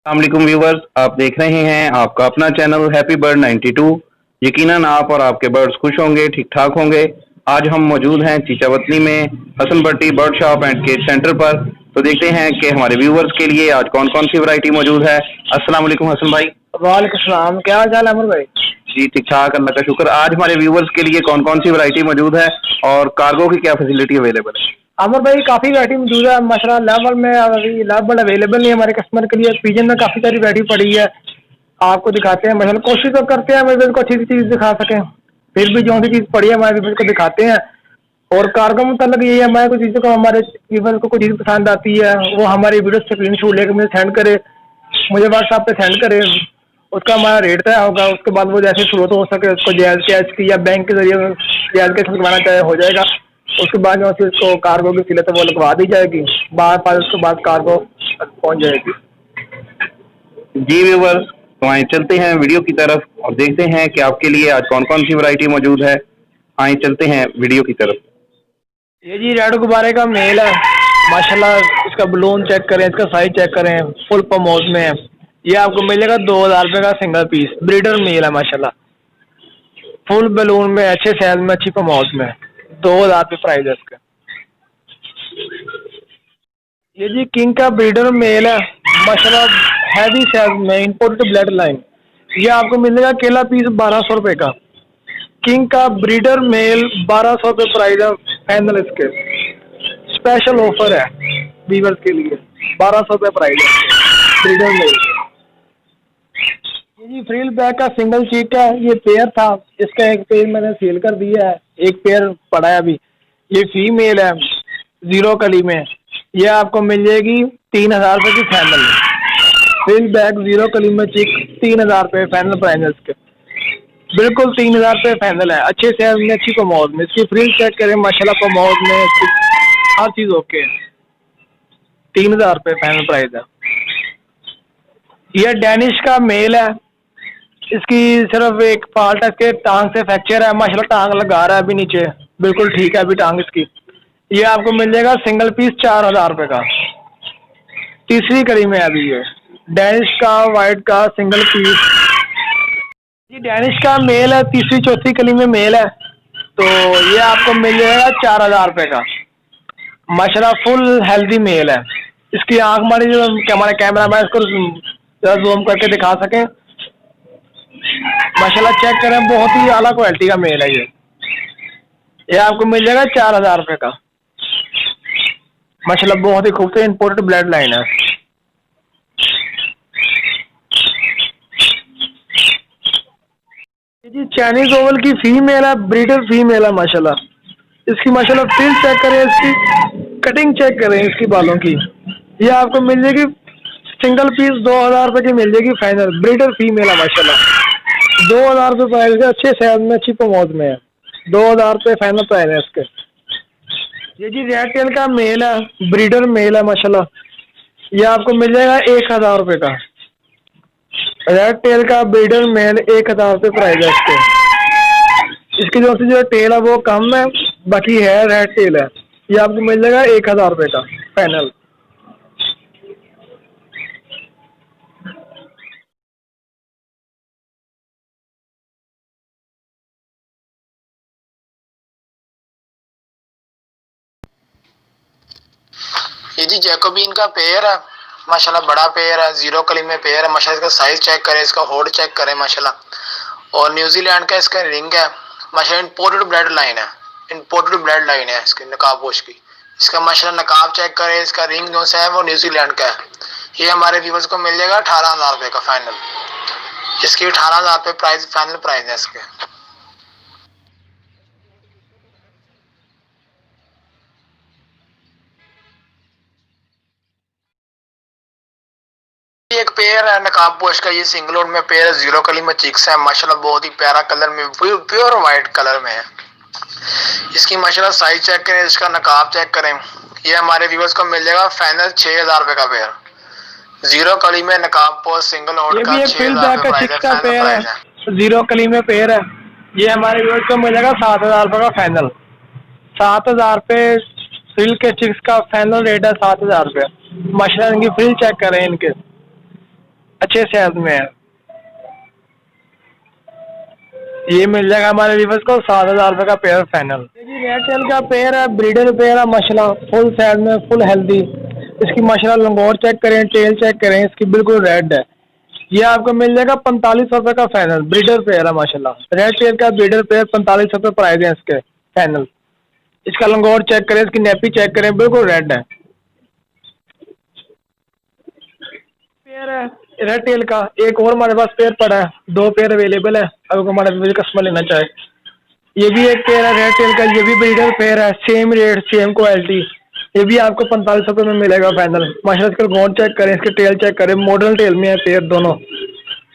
अस्सलाम व्यूवर्स, आप देख रहे हैं आपका अपना चैनल हैप्पी बर्ड 92। यकीनन आप और आपके बर्ड्स खुश होंगे, ठीक ठाक होंगे। आज हम मौजूद हैं चीचावतनी में Hasan Bhatti bird shop and cage centre पर। तो देखते हैं कि हमारे व्यूवर्स के लिए आज कौन कौन सी वैरायटी मौजूद है। अस्सलाम वालेकुम हसन भाई। वालेकुम सलाम, क्या हाल चाल है अमर भाई? जी ठीक ठाक, अल्लाह का शुक्र। आज हमारे व्यूवर्स के लिए कौन कौन सी वैरायटी मौजूद है और कार्गो की क्या फैसिलिटी अवेलेबल है? अमर भाई काफ़ी वैरायटी मौजूद है माशाल्लाह। लेवल में अभी लेवल अवेलेबल नहीं है हमारे कस्टमर के लिए। पीजन में काफ़ी सारी वैरायटी पड़ी है, आपको दिखाते हैं। माशाल्लाह कोशिश तो करते हैं हमारे को अच्छी सी चीज़ दिखा सकें, फिर भी जो सी चीज़ पड़ी है हमारे व्यूवर्स को दिखाते हैं। और कार्गो में मतलब यही है, हमारे कुछ चीज़ों को हमारे व्यूवर्स को कोई चीज़ पसंद आती है वो हमारी वीडियो स्क्रीन शॉट लेकर मुझे सेंड करे, मुझे व्हाट्सएप पे सेंड करे। उसका हमारा रेट तय होगा, उसके बाद वो जैसे शुरू हो सके उसको जायज़ कैश की या बैंक के जरिए जायज़ कैश लगवाना चाहे हो जाएगा। उसके बाद जो उसको कार्गो की सिलत है वो लगवा दी जाएगी, बाद उसके बाद कार्गो पहुंच जाएगी। जी व्यूवर्स, तो आइए चलते हैं वीडियो की तरफ और देखते हैं कि आपके लिए आज कौन कौन सी वैरायटी मौजूद है। आइए चलते हैं वीडियो की तरफ। ये जी रेड गुब्बारे का मेल है माशाल्लाह। इसका बलून चेक करें, इसका साइज चेक करें, फुल प्रमोट में है। ये आपको मिलेगा 2000 रुपये का सिंगल पीस। ब्रीडर मेल है माशाल्लाह, फुल बलून में, अच्छे साइज में, अच्छी प्रमोट में। 2000 रुपये प्राइस है इसका। ये जी किंग का ब्रीडर मेल है माशाल्लाह, हैवी साइज में, इंपोर्टेड ब्लड लाइन। ये आपको मिलेगा अकेला पीस 1200 रुपये का। किंग का ब्रीडर मेल 1200 रुपये प्राइस है फाइनल। इसके स्पेशल ऑफर है वीवर्स के लिए, 1200 रुपये प्राइस है ब्रीडर मेल। ये जी फ्रील बैग का सिंगल चीक का ये पेयर था, इसका एक पेयर मैंने सेल कर दिया है, एक पेयर पड़ा है अभी। ये फीमेल है जीरो कली में, ये आपको मिल जाएगी 3000 रुपये की फाइनल। फ्रील बैग जीरो कली में चीक 3000 रुपये फाइनल प्राइस है इसके, बिल्कुल 3000 रुपये फाइनल है। अच्छे से में, अच्छी कमोद में। इसकी फ्रील चेक करें माशाल्लाह, कमोद में इसकी हर चीज़ ओके है। 3000 रुपये फाइनल प्राइस है। यह डैनिश का मेल है, इसकी सिर्फ एक फॉल्ट है, इसके टांग से फ्रैक्चर है माशाल्लाह। टांग लगा रहा है अभी नीचे, बिल्कुल ठीक है अभी टांग इसकी। ये आपको मिल जाएगा सिंगल पीस 4000 रुपये का। तीसरी कड़ी में अभी ये डैनिश का वाइट का सिंगल पीस। ये डैनिश का मेल है, तीसरी चौथी कली में मेल है, तो ये आपको मिल जाएगा 4000 रुपये का माशाल्लाह। फुल हेल्दी मेल है। इसकी आंख हमारी जो हमारे कैमरा मैन इसको जरा जूम करके दिखा सकें माशाल्लाह, चेक करें, बहुत ही आला क्वालिटी का मेल है ये आपको मिल जाएगा 4000 रुपये का माशाल्लाह। बहुत ही खूबसूरत इंपोर्टेड ब्लड लाइन है। जी चाइनीज ओवल की फीमेल है, ब्रीडर फीमेल है माशाल्लाह। इसकी माशाल्लाह फ्रिल चेक करें, इसकी कटिंग चेक करें इसकी बालों की। ये आपको मिल जाएगी सिंगल पीस 2000 रुपये की मिल जाएगी फाइनल। ब्रीडर फीमेल है माशाल्लाह, 2000 रुपये प्राइस है, अच्छे साइज में, अच्छी प्रमोद में है। 2000 रुपये फाइनल प्राइस है इसके। ये जी रेड टेल का मेल है, ब्रीडर मेल है माशाल्लाह। ये आपको मिल जाएगा 1000 रुपये का। रेड टेल का ब्रीडर मेल 1000 रुपये प्राइस है इसके। इसकी जो टेल है वो कम है, बाकी है रेड टेल है। ये आपको मिल जाएगा 1000 रुपये का फाइनल। ये जी जैकोबिन का पेयर है माशाल्लाह, बड़ा पेयर है, जीरो कली में पेयर है माशाल्लाह। इसका साइज चेक करें, इसका होल्ड चेक करें माशाल्लाह। और न्यूजीलैंड का इसका रिंग है माशाल्लाह, इंपोर्टेड ब्लड लाइन है, इंपोर्टेड ब्लड लाइन है इसकी नकाब पोश की। इसका माशाल्लाह नकाब चेक करें, इसका रिंग जो है वो न्यूजीलैंड का है। ये हमारे व्यूवर्स को मिल जाएगा 18000 रुपये का फाइनल। इसकी 18000 रुपये प्राइस फाइनल प्राइस है इसके। एक पेयर है नकाब पोश का, ये सिंगल लोड में पेयर है, जीरो कली में चिक्स है माशाल्लाह। बहुत ही प्यारा कलर में, प्योर व्हाइट कलर में है। इसकी माशाल्लाह साइज चेक करें, इसका नकाब चेक करें। ये हमारे व्यूवर्स को मिल जाएगा फाइनल 6000 रुपये का पेयर। जीरो कली में नकाब पोश सिंगल लोड का 6000 रुपये प्राइस है, फाइनल प्राइस है। जीरो कली में पेयर है, ये हमारे व्यूवर्स को मिल जाएगा 7000 रुपये का फाइनल। 7000 रुपये फ्रिल के चिक्स का फाइनल रेट है 7000 रुपये माशाल्लाह। इनकी फ्रिल चेक करें इनके, अच्छे साइज में है। ये मिल जाएगा हमारे व्यूअर्स को 7,000 रुपये का पेयर फाइनल। जी रेड टेल का पेयर है, ब्रीडर पेयर है माशाल्लाह, फुल साइज में, फुल हेल्दी। इसकी माशाल्लाह लंगोट चेक करें, टेल चेक करें, इसकी बिल्कुल रेड है। ये आपको मिल जाएगा 4500 रुपये का फाइनल। ब्रीडर पेयर है माशाल्लाह, रेड टेल का ब्रीडर पेयर 4500 रुपये प्राइस है इसके फाइनल। इसका लंगोट चेक करें, इसकी नेपी चेक करें, बिल्कुल रेड है। पेयर है रेड टेल का, एक और हमारे पास पेयर पड़ा है, 2 पेयर अवेलेबल है अगर हमारे कस्टमर लेना चाहे। ये भी एक पेयर है रेड टेल का, ये भी ब्रीडर पेयर है, सेम रेट सेम क्वालिटी। ये भी आपको 4500 रुपये में मिलेगा फाइनल। माशाल्लाह इसका गोंड चेक करें, इसके टेल चेक करें, मॉडर्न टेल में है पेयर दोनों।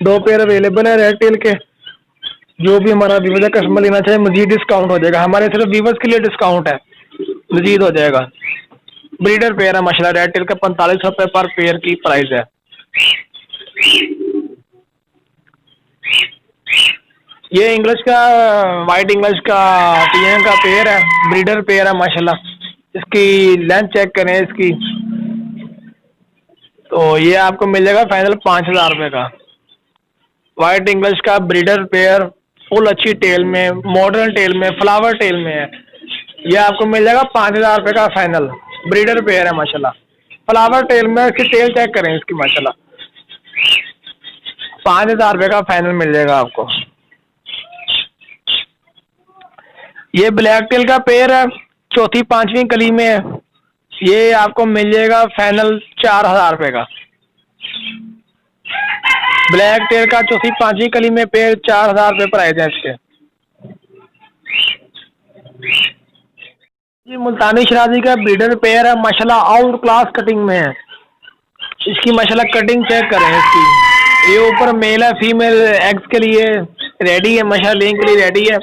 2 पेयर अवेलेबल है रेड टेल के। जो भी हमारा व्यूअर कस्टमर लेना चाहे मजीद डिस्काउंट हो जाएगा, हमारे सिर्फ व्यूअर्स के लिए डिस्काउंट है, मजीद हो जाएगा। ब्रीडर पेयर है माशाल्लाह, रेड टेल का 4500 रुपये पर पेयर की प्राइस है। ये इंग्लिश का वाइट इंग्लिश का टीएन का पेयर है, ब्रीडर पेयर है माशाल्लाह। इसकी लेंथ चेक करें इसकी, तो ये आपको मिल जाएगा फाइनल 5000 रुपये का। वाइट इंग्लिश का ब्रीडर पेयर, फुल अच्छी टेल में, मॉडर्न टेल में, फ्लावर टेल में है। ये आपको मिल जाएगा 5000 रुपये का फाइनल। ब्रीडर पेयर है माशाल्लाह, फ्लावर टेल में। इसकी टेल चेक करें इसकी माशाल्लाह, 5000 रुपये का फाइनल मिल जाएगा आपको। ये ब्लैक टेल का पेयर है, चौथी 5वीं कली में है। ये आपको मिल जाएगा फाइनल 4000 रुपये का। ब्लैक टेल का चौथी 5वीं कली में पेयर 4000 रुपये प्राइस है इसके। ये मुल्तानी शराजी का ब्रीडर पेयर है माशाल्लाह, आउट क्लास कटिंग में है। इसकी माशाल्लाह कटिंग चेक करें इसकी। ये ऊपर मेल है, फीमेल एग्स के लिए रेडी है माशाल्लाह, लेने के लिए रेडी है।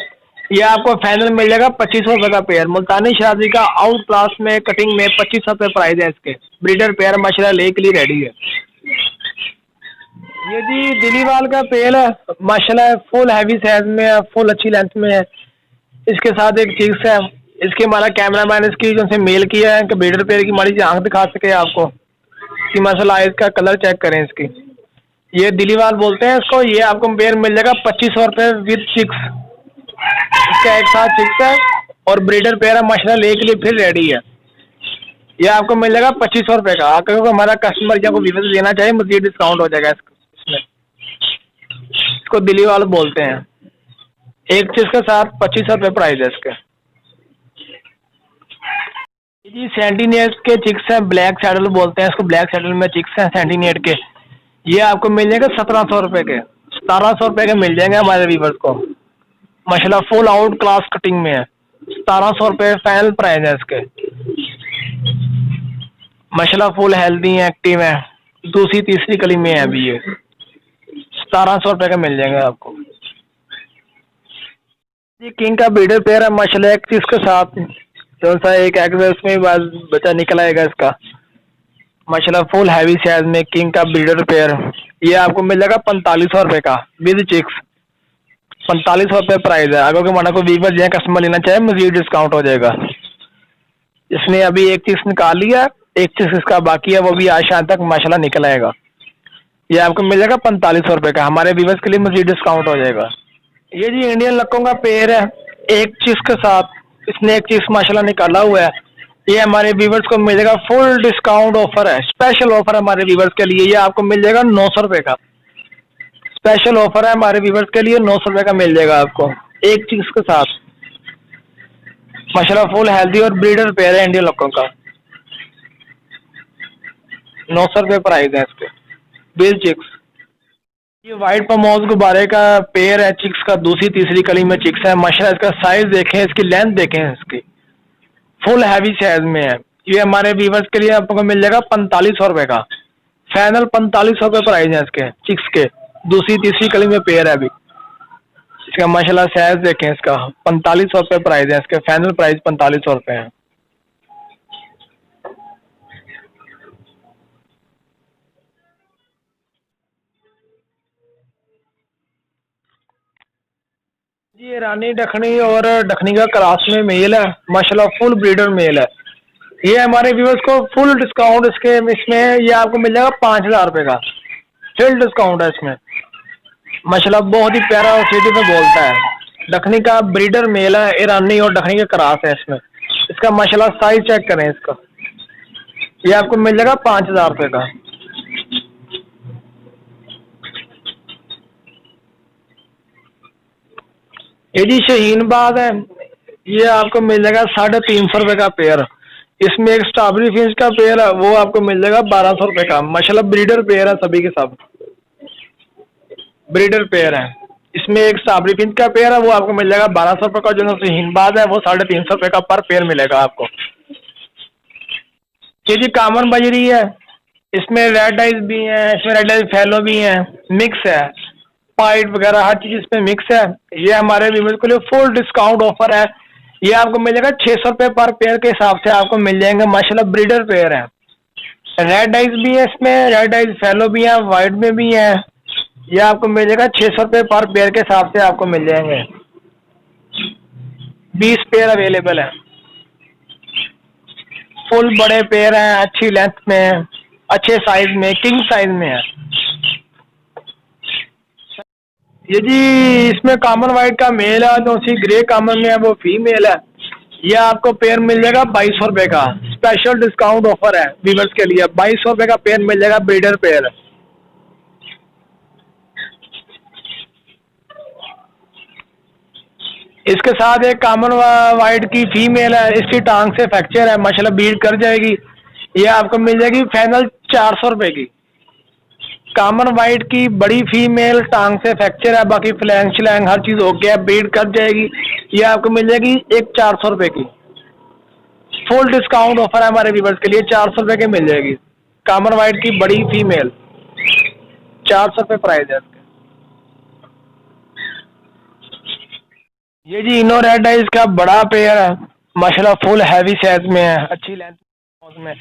ये आपको फाइनल मिल जाएगा 2500 रुपये का पेयर। मुल्तानी शराजी का आउट क्लास में कटिंग में 2500 रुपये प्राइस है इसके। ब्रीडर पेयर माशाल्लाह ले के लिए रेडी है। ये जी दिलीवाल का पेयर है माशाल्लाह, फुल हैवी साइज में है, फुल अच्छी लेंथ में है। इसके साथ एक चिक्स है। इसके हमारा कैमरामैन इसकी जो से मेल किया है कि ब्रीडर पेयर की हमारी आंख दिखा सके आपको कि माशाल्लाह इसका कलर चेक करें इसकी। ये दिलीवाल बोलते हैं इसको। ये आपको पेयर मिल जाएगा 2500 रुपये विद चिक्स। इसका एक साथ चिक्स है और ब्रीडर पेयर है माशाल्लाह, ले के लिए फिर रेडी है। ये आपको मिल जाएगा 2500 रुपये का। अगर हमारा कस्टमर या कोई व्यूअर लेना चाहे मजीद डिस्काउंट हो जाएगा इसमें। इसको दिलीवाल बोलते हैं। एक चीज के साथ 2500 रुपये प्राइस है इसके। जी सेंटीनेट के चिक्स हैं, ब्लैक सैडल बोलते हैं इसको, ब्लैक सैडल में चिक्स हैं सेंटीनेट के। ये आपको मिल जाएगा 1700 रुपये के। 1700 रुपये के मिल जाएंगे हमारे व्यूअर्स को माशाल्लाह, फुल आउट क्लास कटिंग में है। 1700 रुपये फाइनल प्राइस है इसके माशाल्लाह, फुल हेल्दी है, एक्टिव है, दूसरी तीसरी कली में है अभी। ये 1700 रुपये का मिल जाएंगे आपको। ये किंग का ब्रीडर पेयर है माशाल्लाह, एक चीज के साथ जो सा एक एग्जस्ट में बच्चा निकल आएगा इसका माशाल्लाह, फुल हैवी साइज में किंग का ब्रीडर पेयर। ये आपको मिल जाएगा 4500 रुपये का विद चिक्स। 4500 रुपये प्राइस है। अगर हमारा कोई वीवर जो कस्टमर लेना चाहे मजीद डिस्काउंट हो जाएगा। इसने अभी एक चीज निकाल लिया, एक चीज इसका बाकी है, वो भी आज शाम तक माशाल्लाह निकल आएगा। ये आपको मिल जाएगा 4500 रुपये का। हमारे व्यूवर्स के लिए मजीद डिस्काउंट हो जाएगा। ये जी इंडियन लक्कों का पेयर है, एक चीज के साथ इसने एक चीज माशाल्लाह निकाला हुआ है। ये हमारे व्यूवर्स को मिल जाएगा, फुल डिस्काउंट ऑफर है, स्पेशल ऑफर है हमारे व्यूवर्स के लिए। ये आपको मिल जाएगा 900 रुपये का। स्पेशल ऑफर है हमारे व्यूवर्स के लिए, 900 रुपये का मिल जाएगा आपको एक चीज के साथ माशाल्लाह, फुल हेल्दी और ब्रीडर पेयर है इंडियन लक्कों का। 900 रुपये प्राइस है इसके बिल चिक्स। ये वाइट पमोज गुब्बारे का पेयर है चिक्स का, दूसरी तीसरी कली में चिक्स है माशाल्लाह। इसका साइज देखें, इसकी लेंथ देखें, इसकी फुल हैवी साइज में है। ये हमारे व्यूवर्स के लिए आपको मिल जाएगा 4500 रुपये का। फाइनल 4500 रुपये प्राइस है इसके चिक्स के। दूसरी तीसरी कली में पेयर है अभी। इसका माशाल्लाह साइज देखें, इसका 4500 रुपये प्राइस है इसके। फाइनल प्राइस 4500 रुपये है। ये रानी डखनी और डखनी का क्रास में मेल है माशाल्लाह, फुल ब्रीडर मेल है। ये हमारे व्यूअर्स को फुल डिस्काउंट इसमें ये आपको मिल जाएगा 5000 रुपये का। फुल डिस्काउंट है इसमें माशाल्लाह, बहुत ही प्यारा और सीधी में बोलता है। दखनी का ब्रीडर मेल है, ईरानी और दखनी का क्रॉस है इसमें। इसका माशाल्लाह साइज चेक करें इसका, ये आपको मिल जाएगा 5000 रुपये का। ये जी शहीनबाज है, ये आपको मिल जाएगा 350 रुपये का पेयर। इसमें एक स्ट्रॉबेरी फिंच का पेयर है, वो आपको मिल जाएगा 1200 रुपये का। माशाल्लाह ब्रीडर पेयर है, सभी के सब ब्रीडर पेयर है। इसमें एक स्ट्रॉबेरी फिंच का पेयर है, वो आपको मिल जाएगा 1200 रुपये का। जो शहीनबाज है वो 350 रुपये का पर पेयर मिलेगा आपको। ये जी कामन बजरी है, इसमें रेड आइज भी है, इसमें रेड आइज फैलो भी है, मिक्स है, पाइट वगैरह हर चीज इसमें मिक्स है। ये हमारे व्यूअर्स के लिए फुल डिस्काउंट ऑफर है। ये आपको मिलेगा 600 रुपये पर पेयर के हिसाब से आपको मिल जाएंगे। माशाल्लाह ब्रीडर पेयर है, रेड आइज भी है, इसमें रेड आइज फैलो भी है, वाइट में भी है। ये आपको मिल जाएगा 600 रुपये पर पेयर के हिसाब से आपको मिल जाएंगे। 20 पेयर अवेलेबल है, फुल बड़े पेयर हैं, अच्छी लेंथ में, अच्छे साइज में, किंग साइज में है। ये जी इसमें कॉमन वाइट का मेल है, जो सी ग्रे कॉमन में है वो फीमेल है। ये आपको पेयर मिल जाएगा 2200 रुपये का। स्पेशल डिस्काउंट ऑफर है व्यूअर्स के लिए, 2200 रुपये का पेयर मिल जाएगा, ब्रीडर पेयर। इसके साथ एक कॉमन वाइट की फीमेल है, इसकी टांग से फ्रैक्चर है, माशाल्लाह बीट कर जाएगी। ये आपको मिल जाएगी फाइनल 400 रुपये की। कॉमन वाइट की बड़ी फीमेल, टांग से फ्रैक्चर है, बाकी फ्लैंग श्लैंग हर चीज हो गया, बीट कर जाएगी। ये आपको मिल जाएगी एक 400 रुपये की। फुल डिस्काउंट ऑफर है हमारे व्यूअर्स के लिए, 400 रुपये की मिल जाएगी। कॉमन वाइट की बड़ी फीमेल 400 रुपये प्राइस है इसका। ये जी इनो रेड आइज का बड़ा पेयर है, माशाल्लाह फुल हैवी साइज में है, अच्छी लेंथ में।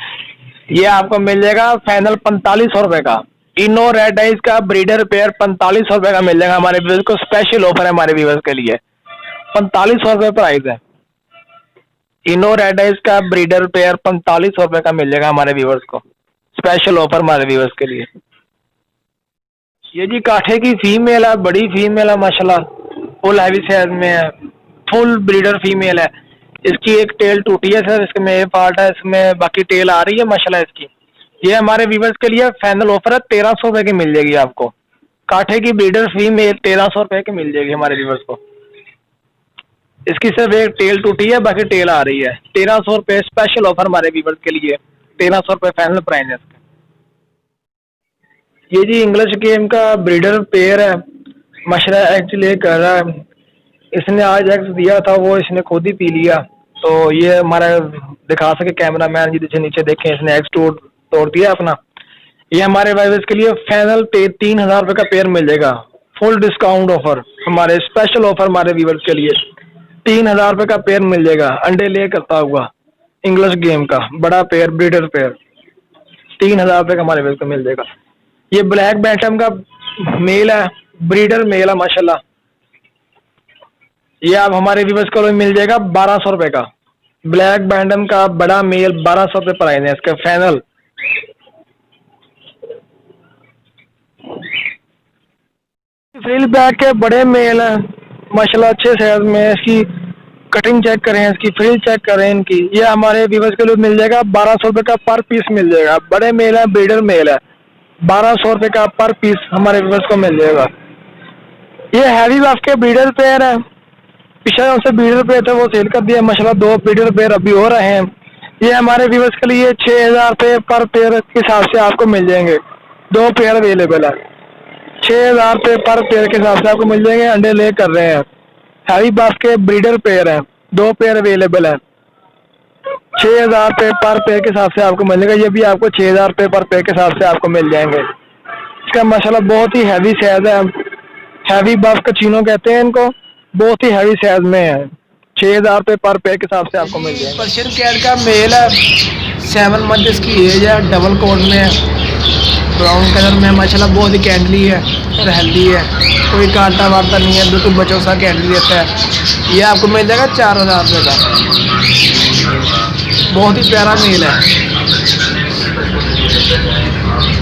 ये आपको मिल जाएगा फाइनल 4500 रुपये का। इनो रेड आइज का ब्रीडर पेयर 4500 रुपये का मिल जाएगा हमारे व्यूअर्स को। स्पेशल ऑफर है हमारे व्यूअर्स के लिए, 4500 रुपये प्राइस है। इनो रेड आइज का ब्रीडर पेयर 4500 रुपये का मिल जाएगा हमारे व्यूअर्स को। स्पेशल ऑफर हमारे व्यूअर्स के लिए। ये जी काठे की फीमेल है, बड़ी फीमेल है, माशाल्लाह फुल हैवी साइज में है, फुल ब्रीडर फीमेल है। इसकी एक टेल टूटी है सर, इसमें ये फॉल्ट है, इसमें बाकी टेल आ रही है माशाल्लाह इसकी। ये हमारे व्यूअर्स के लिए फाइनल ऑफर है, 1300 रुपये की मिल जाएगी आपको। काठे की ब्रीडर फीमेल 1300 रुपये की मिल जाएगी हमारे व्यूअर्स को। इसकी सिर्फ एक टेल टूटी है, बाकी टेल आ रही है। 1300 रुपये स्पेशल ऑफर हमारे व्यूअर्स के लिए, 1300 रुपये फाइनल प्राइस है इसका। ये जी इंग्लिश गेम का ब्रीडर पेयर है, माशाल्लाह एक्चुअली कर रहा है। इसने आज एक्स दिया था, वो इसने खुद ही पी लिया। तो ये हमारा दिखा सके कैमरा मैन जी, नीचे देखें, इसने एक्स तोड़ दिया अपना। ये हमारे वाइवर्स के लिए फाइनल 3000 रुपये का पेयर मिल जाएगा। फुल डिस्काउंट ऑफर हमारे, स्पेशल ऑफर हमारे व्यूअर्स के लिए 3000 रुपये का पेयर मिल जाएगा। अंडे ले करता हुआ इंग्लिश गेम का बड़ा पेयर, ब्रीडर पेयर 3000 रुपये का हमारे व्यूअर्स को मिल जाएगा। ये ब्लैक बैंटम का मेल है, ब्रीडर मेल है माशाल्लाह। ये आप हमारे व्यूअर्स को मिल जाएगा 1200 रुपये का। ब्लैक बैंटम का बड़ा मेल 1200 रुपये प्राइस है इसका फाइनल। फ्रिल बैक के बड़े मेल हैं माशाल्लाह, अच्छे साइज में। इसकी कटिंग चेक करें, इसकी फ्रिल चेक करें इनकी। ये हमारे व्यूअर्स के लिए मिल जाएगा 1200 रुपये का पर पीस मिल जाएगा। बड़े मेल है, ब्रीडर मेल है, 1200 रुपये का पर पीस हमारे व्यूअर्स को मिल जाएगा। ये हैवी बाफ के ब्रीडर पेयर है, पिछले उनसे ब्रीडर पेयर थे वो सेल कर दिया माशाल्लाह। 2 ब्रीडर पेयर अभी हो रहे हैं। ये हमारे व्यूअर्स के लिए 6000 रुपये पर पेयर के हिसाब से आपको मिल जाएंगे। 2 पेयर अवेलेबल है, 6000 रुपये पर पेयर के हिसाब से आपको मिल जाएंगे। अंडे ले कर रहे हैं, हैवी बाफ के ब्रीडर पेयर हैं, 2 पेयर अवेलेबल है, 6000 रुपये पर पेयर के हिसाब से आपको मिल जाएगा। ये भी आपको 6000 रुपये पर पेयर के हिसाब से आपको मिल जाएंगे। इसका माशाल्लाह बहुत ही हैवी साइज है, हैवी बाफ कचीनो कहते हैं इनको, बहुत ही हैवी साइज में है। 6000 रुपये पर पेयर के हिसाब से आपको मिल जाएगा। पर्शियन कैट का मेल है, 7 मंथ इसकी एज है, डबल कोट में है, ब्राउन कलर में माशाल्लाह बहुत ही कैंडली है और हेल्दी है, कोई कांटा वाटा नहीं है, बिल्कुल बच्चों सा कैंडली रहता है। ये आपको मिल जाएगा 4000 रुपये का। बहुत ही प्यारा मेल है।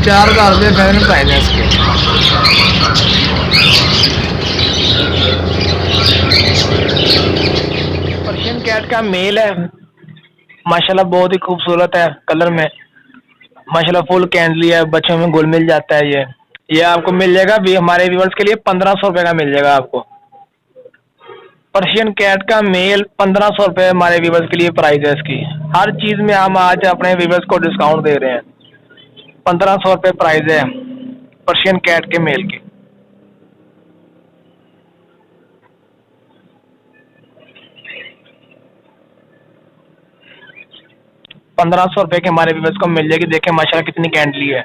4000 रुपये फेमिनिन प्राइस है इसके। पर्शियन कैट का मेल है, माशाल्लाह बहुत ही खूबसूरत है कलर में, माशाल्लाह फुल कैंडली है, बच्चों में घुल मिल जाता है ये आपको मिल जाएगा भी हमारे व्यूअर्स के लिए 1500 रुपये का मिल जाएगा आपको। पर्शियन कैट का मेल 1500 रुपये हमारे व्यूअर्स के लिए प्राइस है इसकी। हर चीज़ में हम आज अपने व्यूअर्स को डिस्काउंट दे रहे हैं। 1500 रुपये प्राइस है पर्शियन कैट के मेल की। 1500 रुपये के हमारे व्यूअर्स को मिल जाएगी। देखें माशाल्लाह कितनी कैंडली है।